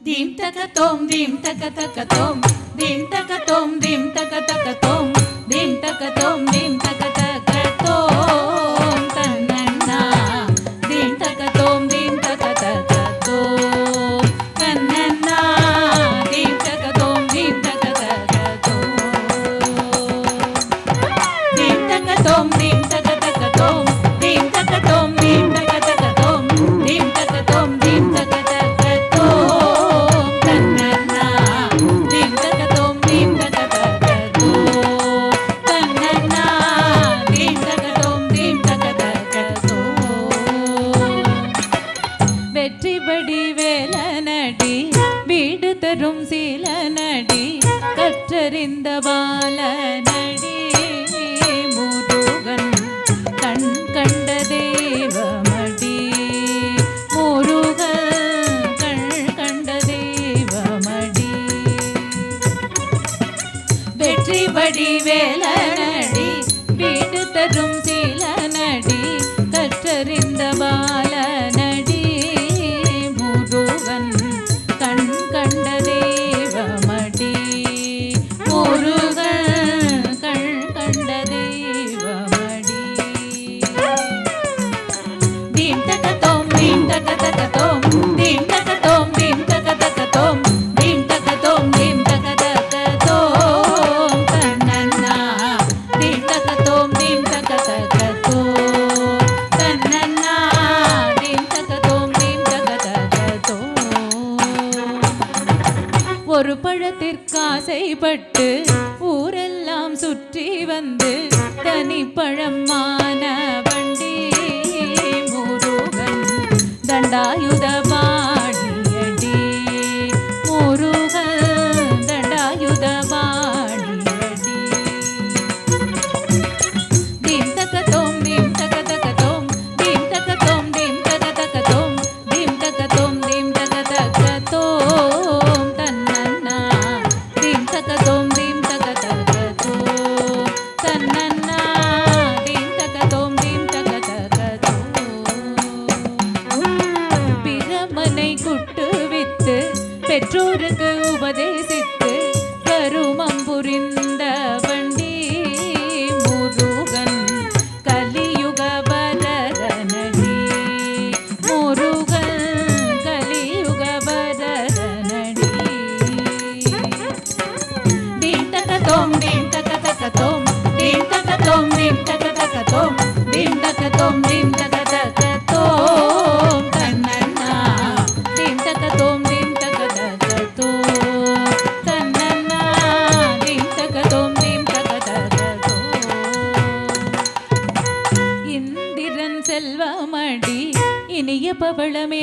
dim taka tom dim taka taka tom dim taka tom dim taka taka tom dim taka tom dim taka taka tom tanna dim taka tom dim taka taka tom tanna dim taka tom dim taka taka tom dim taka tom dim taka taka tom dim taka tom dim taka taka tom dim taka tom dim taka taka சில நடி கற்றறிந்த பாலனடி முருகன் கண் கண்ட தெய்வமடி முருகன் கண் கண்ட தெய்வமடி வெற்றி படி வேலனடி வீடு தரும் சில நடி கற்றறிந்த பாலனடி முருகன் கண் கண்ட தெய்வமடி முருகன் கண் கண்ட தெய்வமடி தீம் தக தோம் தீம் தக தக தோம் தீம் தக தோம் தீம் தக தக தோம் தீம் தக தோம் தீம் தக தக தோம் தன்னன்னா தீம் தக தோம் தீம் தக தக தோம் தன்னன்னா தீம் தக தோம் தீம் தக தக தோம் ஒரு பழத்திற்காசைப்பட்டு ஊரெல்லாம் சுற்றி வந்து தனிப்பழமான வண்டி முருகன் தண்டாயுத பாணியடி முருகன் தண்டாயுத பாணியடி தீம் தக தோம் தீம் தக தக தோம் தீம் தக தோம் தீம் தக தக தோம் தீம் தக தோம் தீம் தக தக தோம் தன்னன்னா தீம் தக தோம் தீம் தக தக தோம் தன்னன்னா தீம் தக தோம் தீம் தக தக தோம் பிரமனை குட்டு வித்து பெற்றோருக்கு உபதேசித்து கருமம் புரிந்த வண்டி முருகன் கலியுக வரதனடி முருகன் கலியுக வரதனடி தீம் தக தோம் தீம் தக தக தோம் தீம் தக தோம் தீம் தக தக தோம் தீம் தக தோம் தீம் தக தக தோம் தன்னன்னா தீம் தக தோம் தீம் தக தக தோம் தன்னன்னா தீம் தக தோம் தீம் தக தக தோம் இந்திரன் செல்வமடி இனிய பவளமே